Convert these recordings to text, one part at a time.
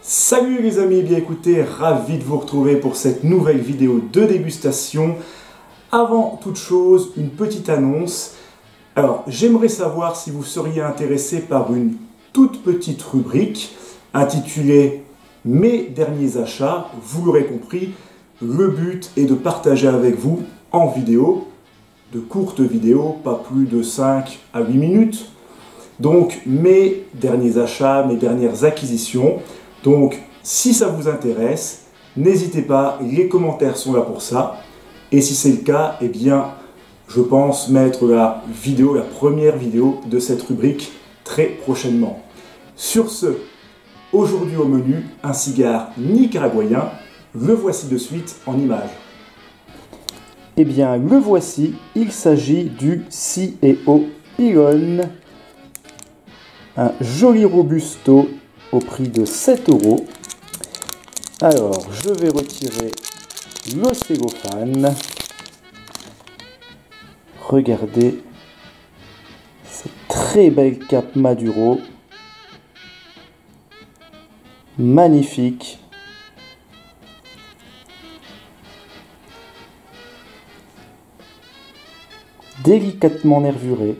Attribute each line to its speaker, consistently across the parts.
Speaker 1: Salut les amis, bien écoutez, ravi de vous retrouver pour cette nouvelle vidéo de dégustation. Avant toute chose, une petite annonce. Alors, j'aimerais savoir si vous seriez intéressé par une toute petite rubrique intitulée « Mes derniers achats ». Vous l'aurez compris, le but est de partager avec vous en vidéo, de courtes vidéos, pas plus de 5 à 8 minutes. Donc, mes derniers achats, mes dernières acquisitions. Donc, si ça vous intéresse, n'hésitez pas, les commentaires sont là pour ça. Et si c'est le cas, eh bien, je pense mettre la première vidéo de cette rubrique très prochainement. Sur ce, aujourd'hui au menu, un cigare nicaraguayen. Le voici de suite en images.
Speaker 2: Eh bien, le voici, il s'agit du C&O Pilon. Un joli robusto au prix de 7 €. Alors, je vais retirer le cellophane. Regardez cette très belle cape Maduro. Magnifique. Délicatement nervuré.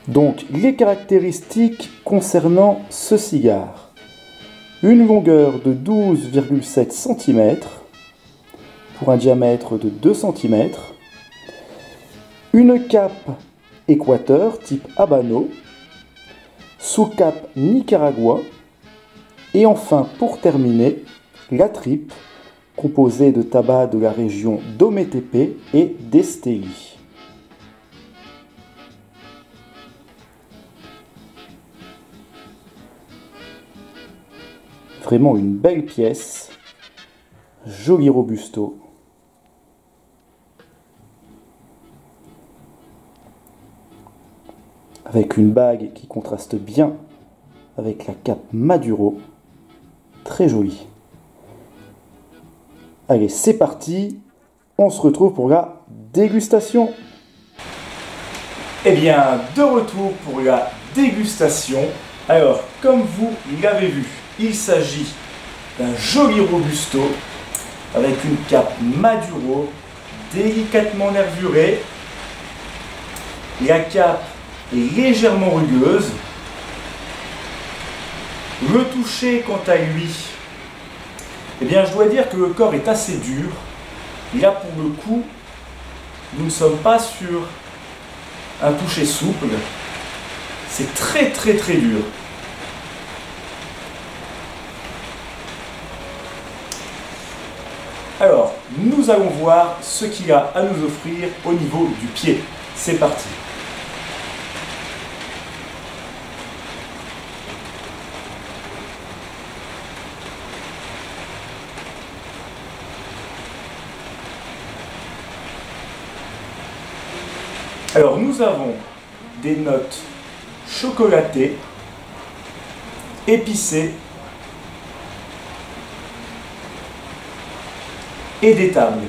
Speaker 2: Donc, les caractéristiques concernant ce cigare. Une longueur de 12,7 cm pour un diamètre de 2 cm. Une cape Équateur type Habano, sous cape Nicaragua. Et enfin, pour terminer, la tripe composée de tabac de la région d'Ometepe et d'Esteli. Vraiment une belle pièce, joli robusto. Avec une bague qui contraste bien avec la cape Maduro, très jolie. Allez, c'est parti, on se retrouve pour la dégustation.
Speaker 1: Eh bien, de retour pour la dégustation. Alors, comme vous l'avez vu, il s'agit d'un joli robusto avec une cape Maduro délicatement nervurée. La cape est légèrement rugueuse. Le toucher, quant à lui, eh bien, je dois dire que le corps est assez dur. Là, pour le coup, nous ne sommes pas sur un toucher souple. C'est très dur. Alors, nous allons voir ce qu'il a à nous offrir au niveau du pied. C'est parti. Alors, nous avons des notes chocolatées, épicées et d'étable.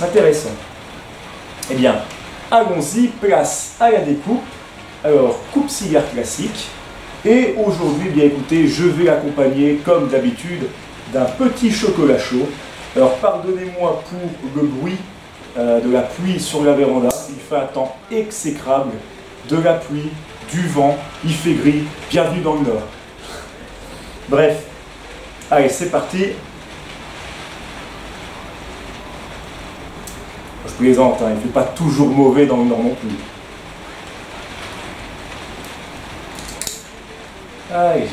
Speaker 1: Intéressant. Eh bien, allons-y, place à la découpe. Alors, coupe cigare classique. Et aujourd'hui, bien écoutez, je vais l'accompagner comme d'habitude d'un petit chocolat chaud. Alors, pardonnez-moi pour le bruit de la pluie sur la véranda. Il fait un temps exécrable. De la pluie, du vent, il fait gris. Bienvenue dans le Nord. Bref, allez, c'est parti. Je plaisante, hein, il ne fait pas toujours mauvais dans le Nord non plus. Allez,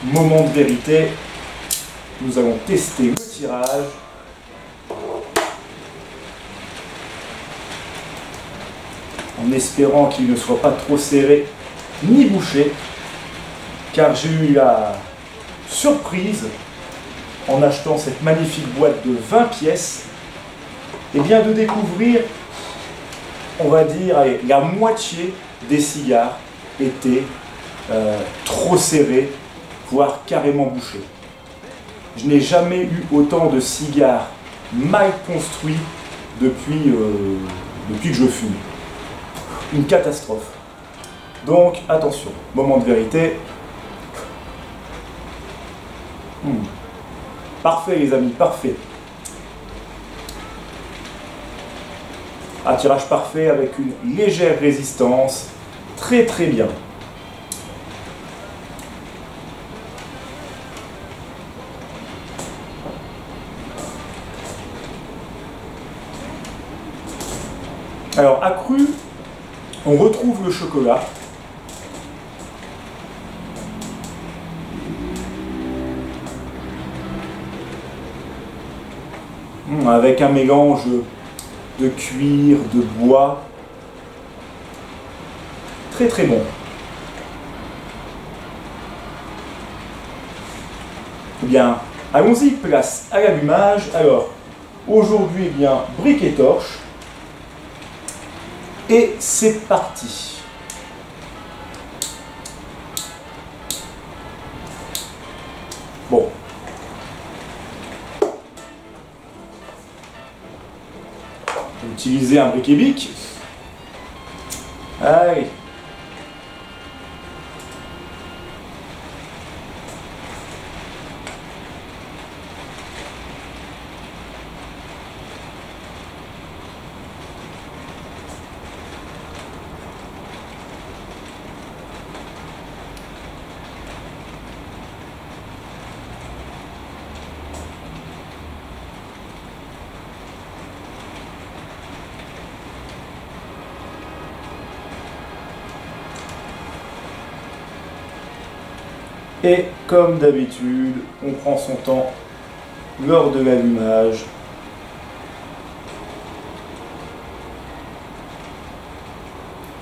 Speaker 1: moment de vérité. Nous allons tester le tirage. En espérant qu'il ne soit pas trop serré ni bouché. Car j'ai eu la surprise, en achetant cette magnifique boîte de 20 pièces, et bien de découvrir, on va dire, la moitié des cigares étaient trop serrés, voire carrément bouchés. Je n'ai jamais eu autant de cigares mal construits depuis que je fume. une catastrophe. Donc attention, moment de vérité. Parfait les amis, parfait. Attirage parfait avec une légère résistance. Très très bien. Alors, accru, on retrouve le chocolat. Avec un mélange de cuir, de bois. Très très bon. Eh bien, allons-y, place à l'allumage. Alors, aujourd'hui, eh bien, brique et torche. Et c'est parti. Bon. Je vais utiliser un briquet-bic. Allez. Et comme d'habitude, on prend son temps lors de l'allumage.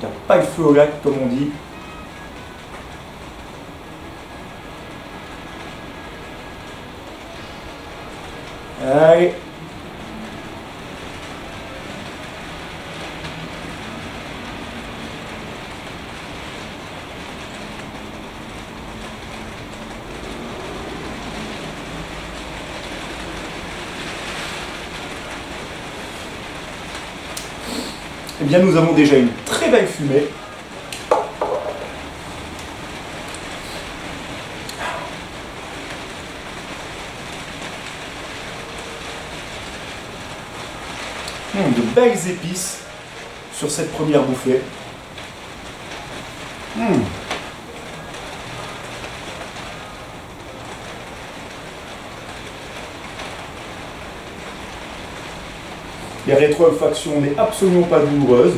Speaker 1: Il n'y a pas le feu au lac comme on dit. Allez. Eh bien, nous avons déjà une très belle fumée. De belles épices sur cette première bouffée. Les rétro-olfactions n'est absolument pas douloureuse.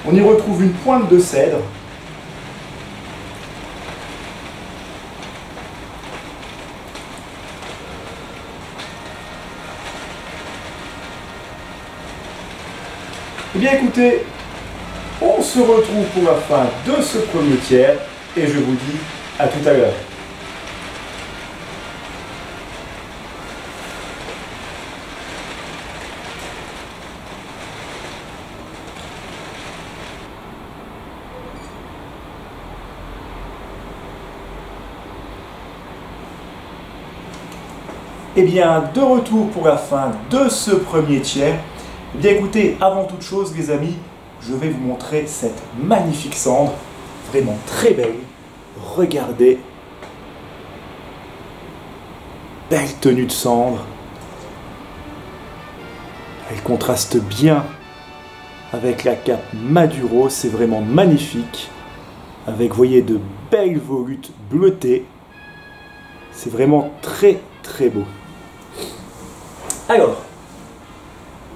Speaker 1: On y retrouve une pointe de cèdre. Eh bien écoutez, on se retrouve pour la fin de ce premier tiers et je vous dis à tout à l'heure. Eh bien, de retour pour la fin de ce premier tiers. Eh bien, écoutez, avant toute chose, les amis, je vais vous montrer cette magnifique cendre, vraiment très belle. Regardez, belle tenue de cendre. Elle contraste bien avec la cape Maduro, c'est vraiment magnifique. Avec, vous voyez, de belles volutes bleutées. C'est vraiment très très beau. Alors,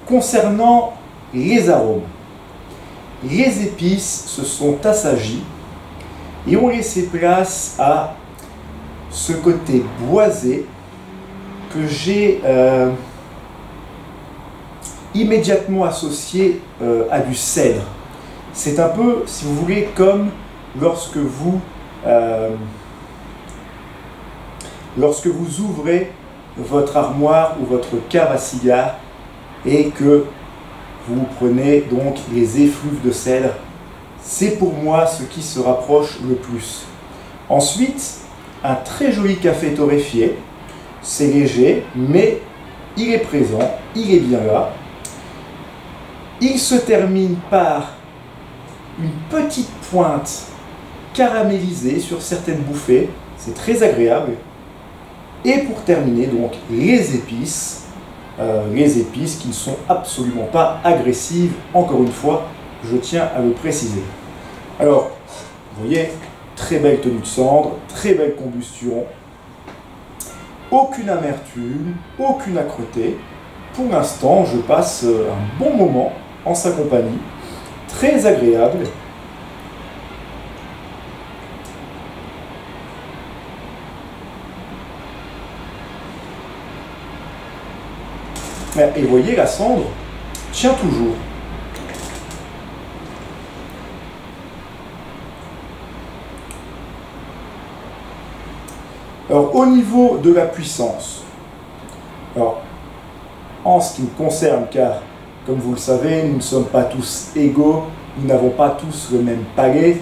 Speaker 1: concernant les arômes, les épices se sont assagies et ont laissé place à ce côté boisé que j'ai immédiatement associé à du cèdre. C'est un peu, si vous voulez, comme lorsque vous ouvrez votre armoire ou votre cave à cigares et que vous prenez donc les effluves de cèdre. C'est pour moi ce qui se rapproche le plus. Ensuite, un très joli café torréfié. C'est léger, mais il est présent, il est bien là. Il se termine par une petite pointe caramélisée sur certaines bouffées. C'est très agréable. Et pour terminer, donc, les épices qui ne sont absolument pas agressives, encore une fois, je tiens à le préciser. Alors, vous voyez, très belle tenue de cendre, très belle combustion, aucune amertume, aucune âcreté. Pour l'instant, je passe un bon moment en sa compagnie, très agréable. Et vous voyez, la cendre tient toujours. Alors, au niveau de la puissance, alors, en ce qui me concerne, car, comme vous le savez, nous ne sommes pas tous égaux, nous n'avons pas tous le même palais,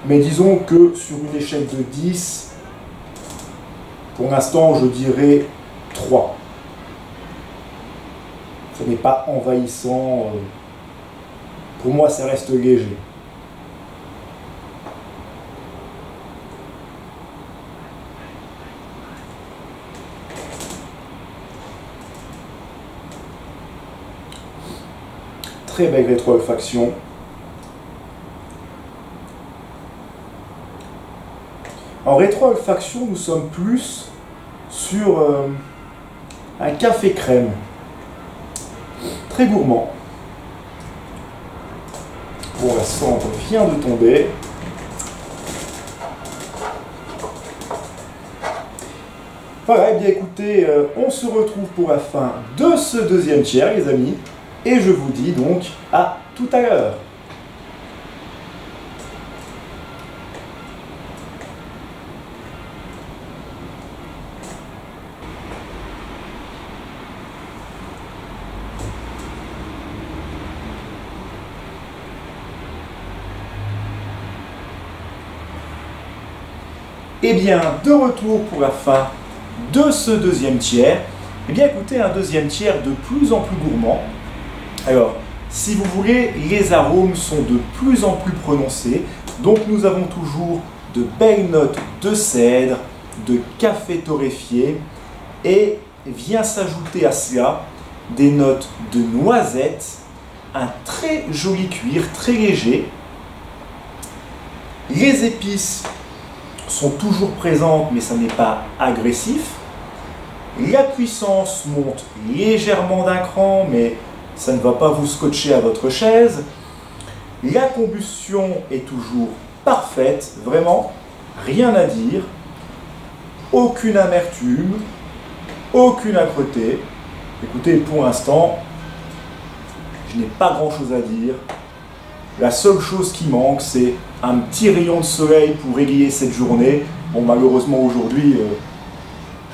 Speaker 1: mais disons que sur une échelle de 10, pour l'instant, je dirais 3. Ce n'est pas envahissant. Pour moi, ça reste léger. Très belle rétro-olfaction. En rétro-olfaction, nous sommes plus sur un café crème. Très gourmand. Bon, la cendre vient de tomber. Voilà, et bien écoutez, on se retrouve pour la fin de ce deuxième tiers, les amis. Et je vous dis donc à tout à l'heure. Et bien, de retour pour la fin de ce deuxième tiers. Et bien écoutez, un deuxième tiers de plus en plus gourmand. Alors, si vous voulez, les arômes sont de plus en plus prononcés. Donc nous avons toujours de belles notes de cèdre, de café torréfié. Et vient s'ajouter à cela des notes de noisettes, un très joli cuir, très léger. Les épices sont toujours présentes, mais ça n'est pas agressif. La puissance monte légèrement d'un cran, mais ça ne va pas vous scotcher à votre chaise. La combustion est toujours parfaite, vraiment, rien à dire. Aucune amertume, aucune âcreté. Écoutez, pour l'instant, je n'ai pas grand-chose à dire. La seule chose qui manque, c'est un petit rayon de soleil pour égayer cette journée. Bon, malheureusement, aujourd'hui,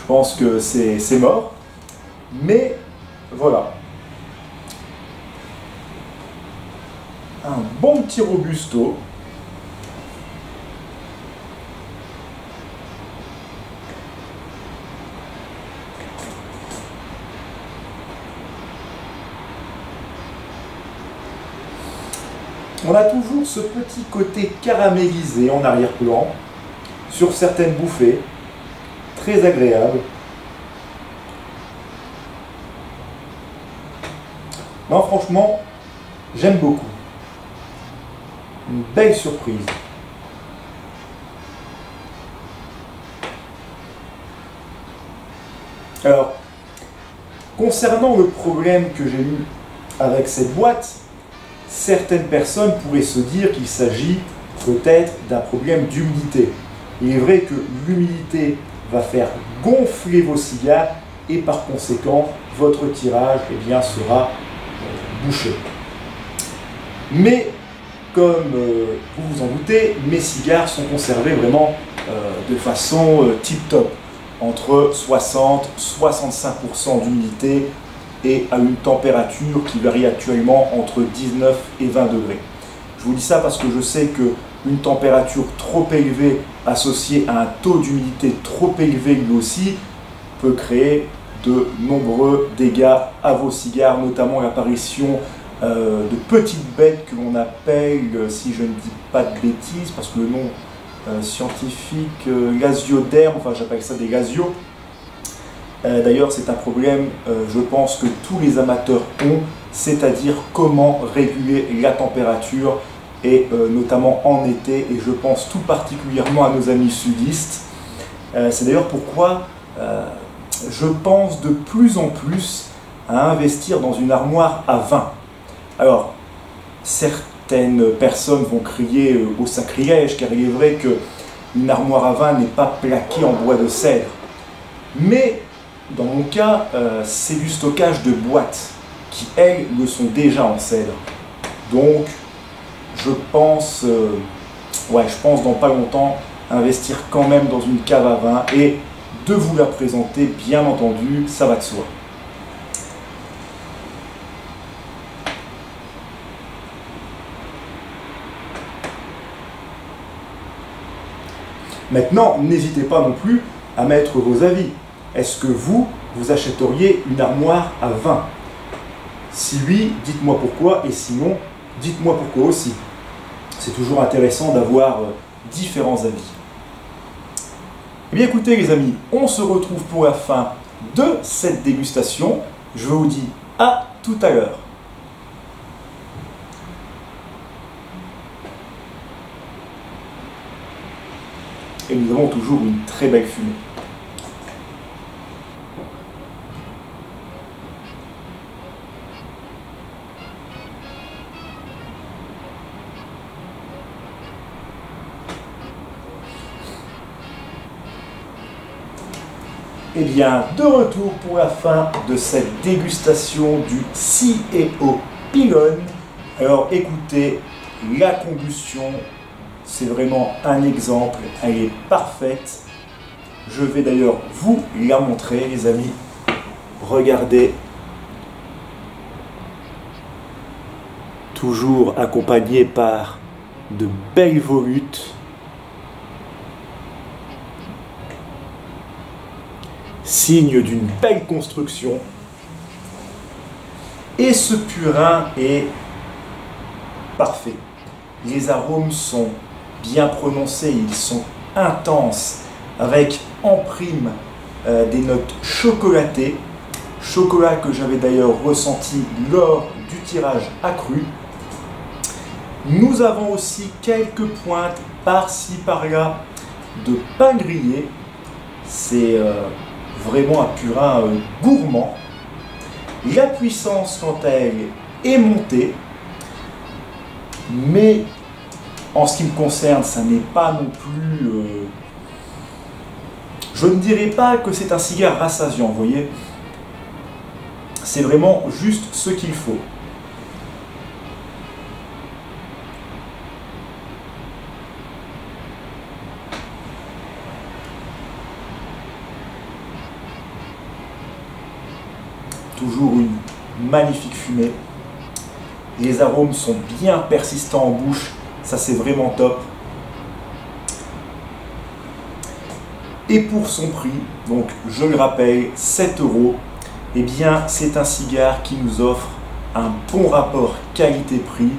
Speaker 1: je pense que c'est mort. Mais, voilà. Un bon petit robusto. On a toujours ce petit côté caramélisé en arrière-plan sur certaines bouffées, très agréable. Non, franchement, j'aime beaucoup. Une belle surprise. Alors, concernant le problème que j'ai eu avec cette boîte, certaines personnes pourraient se dire qu'il s'agit peut-être d'un problème d'humidité. Il est vrai que l'humidité va faire gonfler vos cigares et par conséquent, votre tirage eh bien, sera bouché. Mais, comme vous vous en doutez, mes cigares sont conservés vraiment de façon tip-top, entre 60-65% d'humidité et à une température qui varie actuellement entre 19 et 20 degrés. Je vous dis ça parce que je sais qu'une température trop élevée associée à un taux d'humidité trop élevé lui aussi peut créer de nombreux dégâts à vos cigares, notamment l'apparition de petites bêtes que l'on appelle, si je ne dis pas de bêtises, parce que le nom scientifique, gasioderme, enfin j'appelle ça des gasios. D'ailleurs c'est un problème, je pense que tous les amateurs ont, c'est-à-dire comment réguler la température, et notamment en été, et je pense tout particulièrement à nos amis sudistes. C'est d'ailleurs pourquoi je pense de plus en plus à investir dans une armoire à vin. Alors, certaines personnes vont crier au sacrilège, car il est vrai qu'une armoire à vin n'est pas plaquée en bois de cèdre. Mais, dans mon cas, c'est du stockage de boîtes, qui, elles, le sont déjà en cèdre. Donc, je pense dans pas longtemps, investir quand même dans une cave à vin et de vous la présenter, bien entendu, ça va de soi. Maintenant, n'hésitez pas non plus à mettre vos avis. Est-ce que vous achèteriez une armoire à vin? Si oui, dites-moi pourquoi, et sinon, dites-moi pourquoi aussi. C'est toujours intéressant d'avoir différents avis. Eh bien écoutez les amis, on se retrouve pour la fin de cette dégustation. Je vous dis à tout à l'heure. Et nous avons toujours une très belle fumée. Eh bien, de retour pour la fin de cette dégustation du C&O Pigon. Alors écoutez, la combustion, c'est vraiment un exemple, elle est parfaite. Je vais d'ailleurs vous la montrer, les amis. Regardez. Toujours accompagné par de belles volutes. Signe d'une belle construction. Et ce purin est parfait. Les arômes sont bien prononcés, ils sont intenses, avec en prime des notes chocolatées. Chocolat que j'avais d'ailleurs ressenti lors du tirage accru. Nous avons aussi quelques pointes par-ci par-là de pain grillé. C'est vraiment un purin gourmand. La puissance, quant à elle, est montée. Mais en ce qui me concerne, ça n'est pas non plus... je ne dirais pas que c'est un cigare rassasiant, vous voyez. C'est vraiment juste ce qu'il faut. Toujours une magnifique fumée. Les arômes sont bien persistants en bouche, ça c'est vraiment top. Et pour son prix, donc je le rappelle, 7 €, eh bien c'est un cigare qui nous offre un bon rapport qualité-prix.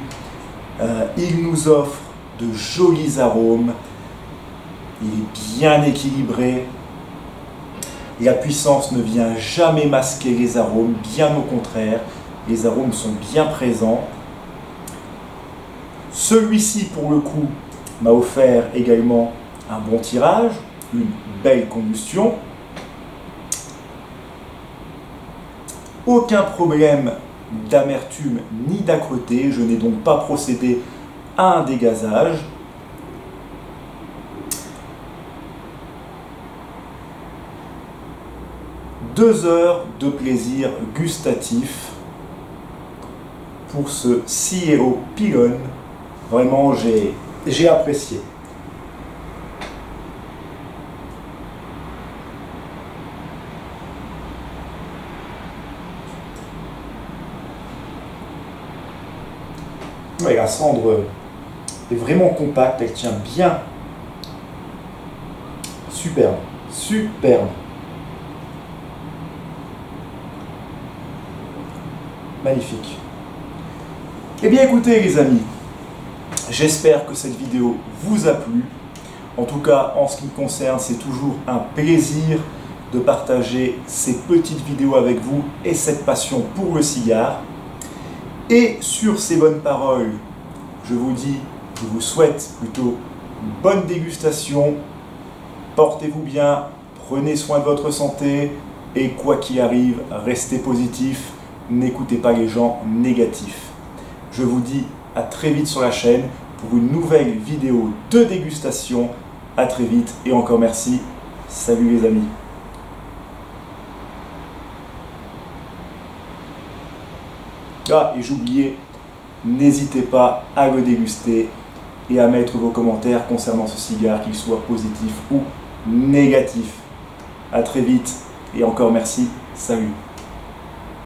Speaker 1: Il nous offre de jolis arômes, il est bien équilibré. La puissance ne vient jamais masquer les arômes, bien au contraire, les arômes sont bien présents. Celui-ci, pour le coup, m'a offert également un bon tirage, une belle combustion. Aucun problème d'amertume ni d'âcreté, je n'ai donc pas procédé à un dégazage. 2 heures de plaisir gustatif pour ce Cielo Pilon. Vraiment, j'ai apprécié. Ouais, la cendre est vraiment compacte, elle tient bien. Superbe, superbe. Magnifique. Eh bien écoutez les amis, j'espère que cette vidéo vous a plu. En tout cas, en ce qui me concerne, c'est toujours un plaisir de partager ces petites vidéos avec vous et cette passion pour le cigare. Et sur ces bonnes paroles, je vous souhaite plutôt une bonne dégustation. Portez-vous bien, prenez soin de votre santé et quoi qu'il arrive, restez positif, n'écoutez pas les gens négatifs. Je vous dis à très vite sur la chaîne pour une nouvelle vidéo de dégustation. À très vite et encore merci. Salut les amis. Ah, et j'oubliais, n'hésitez pas à le déguster et à mettre vos commentaires concernant ce cigare, qu'il soit positif ou négatif. À très vite et encore merci. Salut.